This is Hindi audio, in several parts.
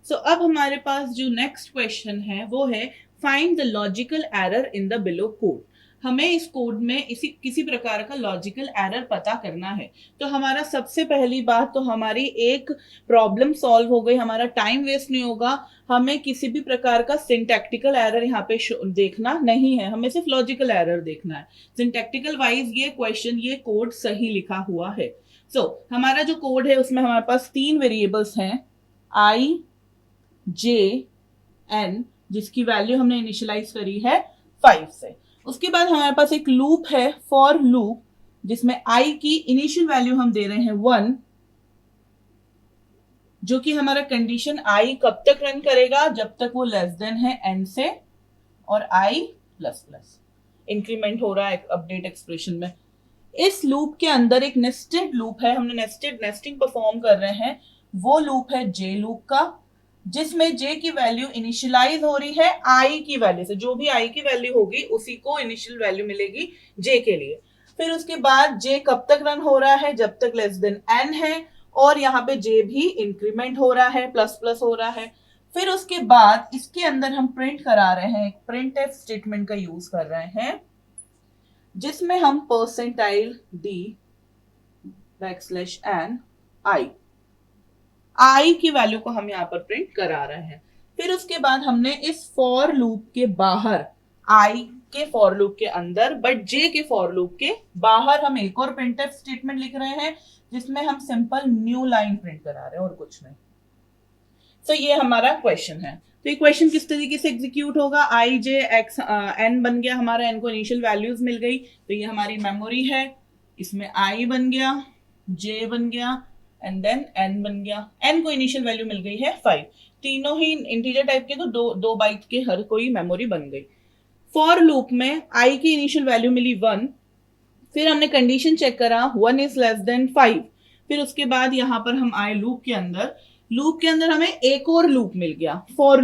सो अब हमारे पास जो नेक्स्ट क्वेश्चन है वो है find the logical error in the below code. हमें इस कोड में इसी किसी प्रकार का लॉजिकल एरर पता करना है। तो हमारा सबसे पहली बात तो हमारी एक प्रॉब्लम सॉल्व हो गई, हमारा टाइम वेस्ट नहीं होगा। हमें किसी भी प्रकार का सिंटैक्टिकल एरर यहाँ पे देखना नहीं है, हमें सिर्फ लॉजिकल एरर देखना है। सिंटैक्टिकल वाइज ये क्वेश्चन, ये कोड सही लिखा हुआ है। हमारा जो कोड है उसमें हमारे पास 3 वेरिएबल्स हैं, आई जे एन, जिसकी वैल्यू हमने इनिशियलाइज करी है 5 से। उसके बाद हमारे पास एक लूप है, फॉर लूप, जिसमें आई की इनिशियल वैल्यू हम दे रहे हैं 1, जो कि हमारा कंडीशन आई कब तक रन करेगा, जब तक वो लेस देन है एन से और आई प्लस प्लस इंक्रीमेंट हो रहा है अपडेट एक्सप्रेशन में। इस लूप के अंदर एक नेस्टेड लूप है, हमने नेस्टिंग परफॉर्म कर रहे हैं। वो लूप है जे लूप का, जिसमें जे की वैल्यू इनिशियलाइज हो रही है आई की वैल्यू से। जो भी आई की वैल्यू होगी उसी को इनिशियल वैल्यू मिलेगी जे के लिए। फिर उसके बाद जे कब तक रन हो रहा है, जब तक लेस देन एन है, और यहाँ पे जे भी इंक्रीमेंट हो रहा है, प्लस प्लस हो रहा है। फिर उसके बाद इसके अंदर हम प्रिंट करा रहे हैं, प्रिंट एफ स्टेटमेंट का यूज कर रहे हैं, जिसमें हम परसेंटाइल डी बैकस्लैश एन आई की वैल्यू को हम यहाँ पर प्रिंट करा रहे हैं। फिर उसके बाद हमने इस फॉर लूप के बाहर, आई के फॉर लूप के अंदर बट जे के फॉर लूप के बाहर, हम एक और प्रिंटफ स्टेटमेंट लिख रहे हैं, जिसमें हम सिंपल न्यू लाइन प्रिंट करा रहे हैं और कुछ नहीं। तो ये हमारा क्वेश्चन है। तो ये क्वेश्चन किस तरीके से एग्जीक्यूट होगा, आई जे एक्स एन बन गया हमारा, एन को इनिशियल वैल्यूज मिल गई, तो ये हमारी मेमोरी है। इसमें आई बन गया, जे बन गया एंड देन एन बन गया। एन को इनिशियल वैल्यू मिल गई है 5, तीनों ही इंटीजर टाइप के, तो दो बाइट के हर कोई मेमोरी बन गई। फॉर लूप में आई की इनिशियल वैल्यू मिली 1, फिर हमने कंडीशन चेक करा 1 इज लेस देन 5। फिर उसके बाद यहाँ पर हम आए लूप के अंदर हमें एक और लूप मिल गया, फॉर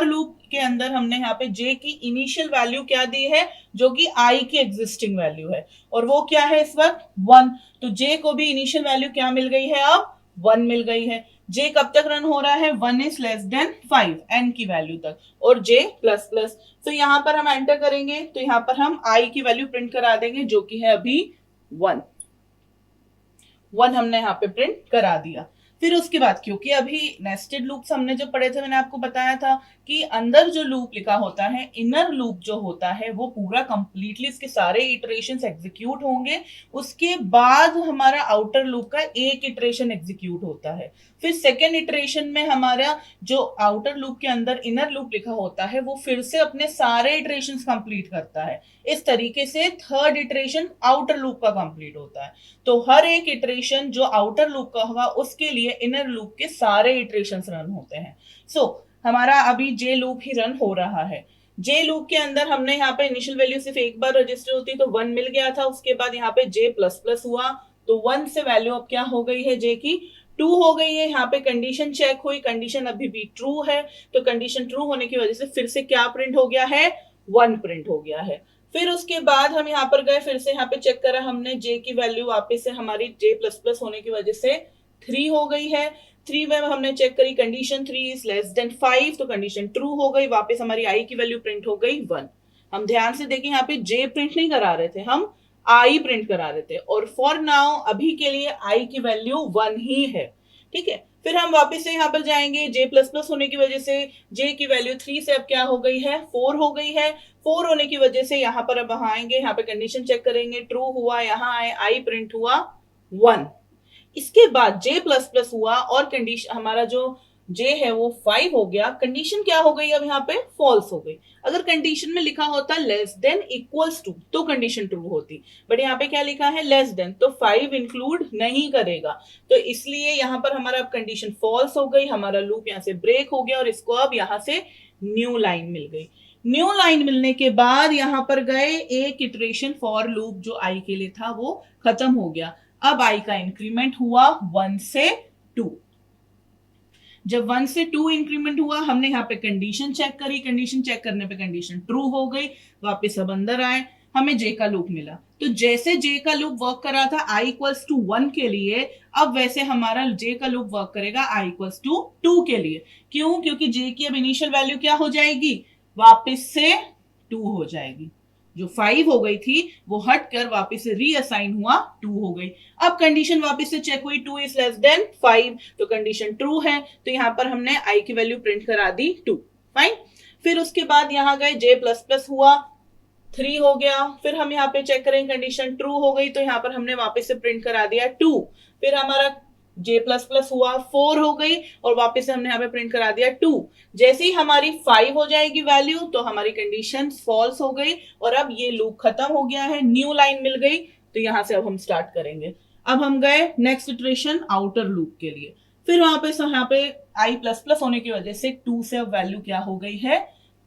लूप के अंदर हमने यहाँ पे जे की इनिशियल वैल्यू क्या दी है, जो कि आई की एग्जिस्टिंग वैल्यू है, और वो क्या है इस वक्त 1। तो जे को भी इनिशियल वैल्यू क्या मिल गई है, अब 1 मिल गई है। जे कब तक रन हो रहा है, 1 इज लेस देन 5 एन की वैल्यू तक, और जे प्लस प्लस। तो यहां पर हम एंटर करेंगे, तो यहां पर हम आई की वैल्यू प्रिंट करा देंगे, जो कि है अभी 1 हमने यहाँ पे प्रिंट करा दिया। फिर उसके बाद, क्योंकि अभी नेस्टेड लूप्स हमने जो पढ़े थे, मैंने आपको बताया था कि अंदर जो लूप लिखा होता है, इनर लूप जो होता है, वो पूरा कंप्लीटली इसके सारे इटरेशंस एग्जीक्यूट होंगे, उसके बाद हमारा आउटर लूप का एक इटरेशन एग्जीक्यूट होता है। फिर सेकेंड इटरेशन में हमारा जो आउटर लूप के अंदर इनर लूप लिखा होता है, वो फिर से अपने सारे इटरेशन कंप्लीट करता है। इस तरीके से थर्ड इटरेशन आउटर लूप का कंप्लीट होता है। तो हर एक इटरेशन जो आउटर लूप का होगा, उसके लिए इनर लूप के सारे इटरेशंस रन होते हैं। हमारा अभी जे लूप ही रन हो रहा है। जे लूप के अंदर हमने यहाँ पे इनिशियल वैल्यू सिर्फ एक बार रजिस्टर होती तो 1 मिल गया था, उसके बाद यहाँ पे जे प्लस प्लस हुआ, तो 1 से वैल्यू अब क्या हो गई है, जे की 2 हो गई है। यहाँ पे कंडीशन चेक हुई, कंडीशन अभी भी ट्रू है, तो कंडीशन ट्रू होने की वजह से फिर से क्या प्रिंट हो गया है, 1 प्रिंट हो गया है। फिर उसके बाद हम यहाँ पर गए, फिर से यहाँ पे चेक करा हमने, जे की वैल्यू वापस से हमारी जे प्लस प्लस होने की वजह से 3 हो गई है। 3 में हमने चेक करी, कंडीशन 3 इज लेस देन 5, तो कंडीशन ट्रू हो गई, वापस हमारी आई की वैल्यू प्रिंट हो गई 1। हम ध्यान से देखें, यहाँ पे जे प्रिंट नहीं करा रहे थे, हम आई प्रिंट करा रहे थे, और फॉर नाउ अभी के लिए आई की वैल्यू 1 ही है, ठीक है। फिर हम वापस से यहाँ पर जाएंगे, जे प्लस प्लस होने की वजह से जे की वैल्यू 3 से अब क्या हो गई है, 4 हो गई है। 4 होने की वजह से यहाँ पर अब आएंगे, यहाँ पे कंडीशन चेक करेंगे, ट्रू हुआ, यहाँ आए आई प्रिंट हुआ 1। इसके बाद जे प्लस प्लस हुआ और कंडीशन हमारा जो जे है वो 5 हो गया। कंडीशन क्या हो गई, अब यहाँ पे फॉल्स हो गई। अगर कंडीशन में लिखा होता लेस देन इक्वल्स टू, तो कंडीशन ट्रू होती, बट यहाँ पे क्या लिखा है, लेस देन, तो 5 इंक्लूड नहीं करेगा, तो इसलिए यहाँ पर हमारा अब कंडीशन फॉल्स हो गई, हमारा लूप यहाँ से ब्रेक हो गया, और इसको अब यहाँ से न्यू लाइन मिल गई। न्यू लाइन मिलने के बाद यहाँ पर गए, एक इटरेशन फॉर लूप जो आई के लिए था वो खत्म हो गया। अब आई का इंक्रीमेंट हुआ 1 से 2। जब 1 से 2 इंक्रीमेंट हुआ, हमने यहाँ पे कंडीशन चेक करी, कंडीशन चेक करने पे कंडीशन ट्रू हो गई, वापस अब अंदर आए, हमें जे का लूप मिला। तो जैसे जे का लूप वर्क कर रहा था i इक्वल्स टू 1 के लिए, अब वैसे हमारा जे का लूप वर्क करेगा i इक्वल्स टू 2 के लिए। क्यों? क्योंकि जे की अब इनिशियल वैल्यू क्या हो जाएगी, वापस से 2 हो जाएगी। जो 5 हो गई थी वो हटकर वापस से रीअसाइन हुआ 2 हो गई। अब कंडीशन वापस से चेक हुई 2 इज लेस देन 5, तो कंडीशन ट्रू है, तो यहां पर हमने i की वैल्यू प्रिंट करा दी 2। फाइन। फिर उसके बाद यहां गए j प्लस प्लस हुआ 3 हो गया। फिर हम यहाँ पे चेक करेंगे कंडीशन ट्रू हो गई, तो यहाँ पर हमने वापस से प्रिंट करा दिया 2। फिर हमारा j प्लस प्लस हुआ 4 हो गई और वापस से हमने यहाँ पे प्रिंट करा दिया 2। जैसे ही हमारी 5 हो जाएगी वैल्यू तो हमारी कंडीशन फॉल्स हो गई और अब ये लूप खत्म हो गया है, न्यू लाइन मिल गई। तो यहां से अब हम स्टार्ट करेंगे। अब हम गए नेक्स्ट इटरेशन आउटर लूप के लिए। फिर वहां पे यहाँ पे i प्लस प्लस होने की वजह से 2 से अब वैल्यू क्या हो गई है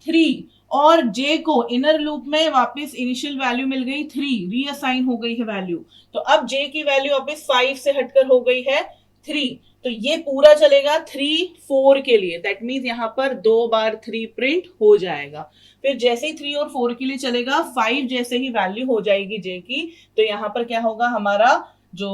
3, और j को इनर लूप में वापस इनिशियल वैल्यू मिल गई 3, रीअसाइन हो गई है वैल्यू। तो अब j की वैल्यू वापस 5 से हटकर हो गई है 3, तो ये पूरा चलेगा 3 4 के लिए। दैट मींस यहां पर 2 बार 3 प्रिंट हो जाएगा। फिर जैसे ही 3 और 4 के लिए चलेगा, 5 जैसे ही वैल्यू हो जाएगी j की, तो यहां पर क्या होगा, हमारा जो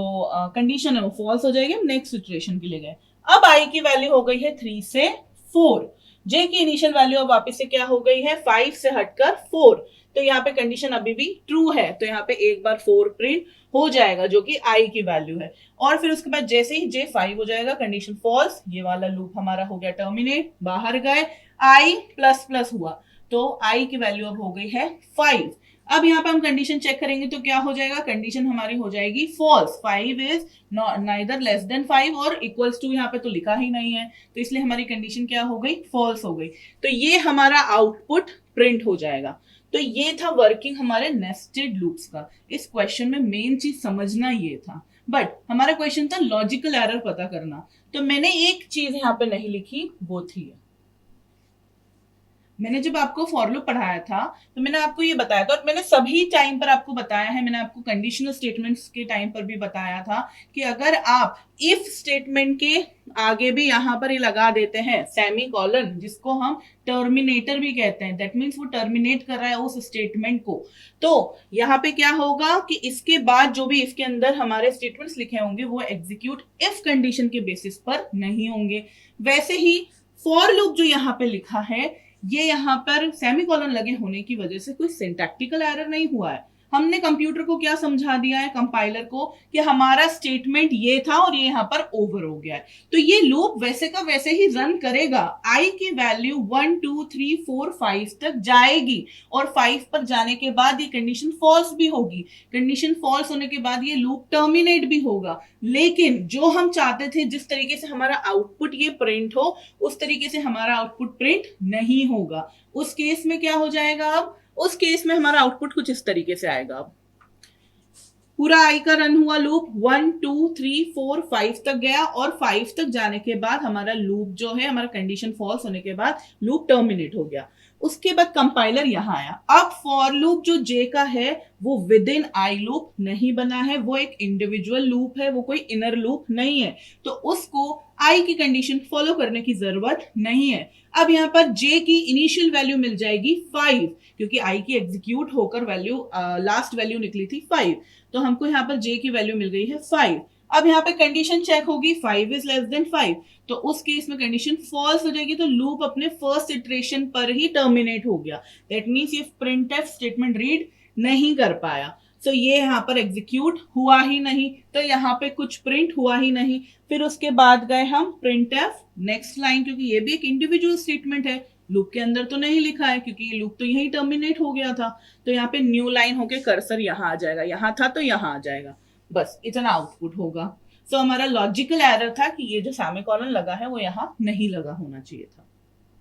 कंडीशन है वो फॉल्स हो जाएगी। हम नेक्स्ट सिचुएशन के लिए गए। अब i की वैल्यू हो गई है 3 से 4, j की इनिशियल वैल्यू अब वापस से क्या हो गई है 5 से हटकर 4, तो यहाँ पे कंडीशन अभी भी ट्रू है, तो यहाँ पे एक बार 4 प्रिंट हो जाएगा जो कि i की वैल्यू है। और फिर उसके बाद जैसे ही j 5 हो जाएगा, कंडीशन फॉल्स, ये वाला लूप हमारा हो गया टर्मिनेट, बाहर गए, i प्लस प्लस हुआ, तो i की वैल्यू अब हो गई है 5। अब यहाँ पे हम कंडीशन चेक करेंगे तो क्या हो जाएगा, कंडीशन हमारी हो जाएगी false, 5 is neither less than 5 और इक्वल्स टू यहाँ पे तो लिखा ही नहीं है, तो इसलिए हमारी कंडीशन क्या हो गई, फॉल्स हो गई। तो ये हमारा आउटपुट प्रिंट हो जाएगा। तो ये था वर्किंग हमारे नेस्टेड लूप्स का। इस क्वेश्चन में मेन चीज समझना ये था, बट हमारा क्वेश्चन था लॉजिकल एरर पता करना। तो मैंने एक चीज यहाँ पे नहीं लिखी, वो थी, मैंने जब आपको फॉर लूप पढ़ाया था तो मैंने आपको ये बताया था, और मैंने सभी टाइम पर आपको बताया है, मैंने आपको कंडीशनल स्टेटमेंट्स के टाइम पर भी बताया था कि अगर आप इफ स्टेटमेंट के आगे भी यहां पर ये लगा देते हैं सेमी कॉलन, जिसको हम टर्मिनेटर भी कहते हैं, दैट मीन्स वो टर्मिनेट कर रहा है उस स्टेटमेंट को, तो यहाँ पे क्या होगा कि इसके बाद जो भी इसके अंदर हमारे स्टेटमेंट्स लिखे होंगे वो एग्जीक्यूट इफ कंडीशन के बेसिस पर नहीं होंगे। वैसे ही फॉर लूप जो यहाँ पे लिखा है, ये यहाँ पर सेमीकोलन लगे होने की वजह से कोई सिंटैक्टिकल एरर नहीं हुआ है। हमने कंप्यूटर को क्या समझा दिया है, कंपाइलर को, कि हमारा स्टेटमेंट ये था और ये यहाँ पर ओवर हो गया है, तो ये लूप वैसे का वैसे ही रन करेगा। i की वैल्यू 1 2 3 4 5 तक जाएगी और 5 पर जाने के बाद ये कंडीशन फॉल्स भी होगी। कंडीशन फॉल्स होने के बाद ये लूप टर्मिनेट भी होगा। लेकिन जो हम चाहते थे, जिस तरीके से हमारा आउटपुट ये प्रिंट हो, उस तरीके से हमारा आउटपुट प्रिंट नहीं होगा। उस केस में क्या हो जाएगा, अब उस केस में हमारा आउटपुट कुछ इस तरीके से आएगा। अब पूरा i का रन हुआ लूप, 1 2 3 4 5 तक गया और 5 तक जाने के बाद हमारा लूप जो है, हमारा कंडीशन फॉल्स होने के बाद लूप टर्मिनेट हो गया। उसके बाद कंपाइलर यहां आया। अब फॉर लूप जो j का है वो विद इन i लूप नहीं बना है, वो एक इंडिविजुअल लूप है, वो कोई इनर लूप नहीं है, तो उसको i की कंडीशन फॉलो करने की जरूरत नहीं है। अब यहाँ पर j की इनिशियल वैल्यू मिल जाएगी 5, क्योंकि i की एग्जीक्यूट होकर वैल्यू लास्ट वैल्यू निकली थी 5, तो हमको यहाँ पर j की वैल्यू मिल गई है 5। अब यहाँ पे कंडीशन चेक होगी 5 इज लेस देन 5, तो उस केस में कंडीशन फॉल्स हो जाएगी, तो लूप अपने फर्स्ट इटरेशन पर ही टर्मिनेट हो गया। दैट मींस ये प्रिंटफ स्टेटमेंट रीड नहीं कर पाया, तो ये यहाँ पर एग्जीक्यूट हुआ ही नहीं, तो यहाँ पे कुछ प्रिंट हुआ ही नहीं। फिर उसके बाद गए हम प्रिंटफ नेक्स्ट लाइन, क्योंकि ये भी एक इंडिविजुअल स्टेटमेंट है, लूप के अंदर तो नहीं लिखा है, क्योंकि ये लूप तो यही टर्मिनेट हो गया था, तो यहाँ पे न्यू लाइन होके कर्सर यहाँ आ जाएगा, यहाँ था तो यहाँ आ जाएगा, बस इतना आउटपुट होगा। तो हमारा लॉजिकल एरर था कि ये जो सेमीकोलन लगा है वो यहाँ नहीं लगा होना चाहिए था।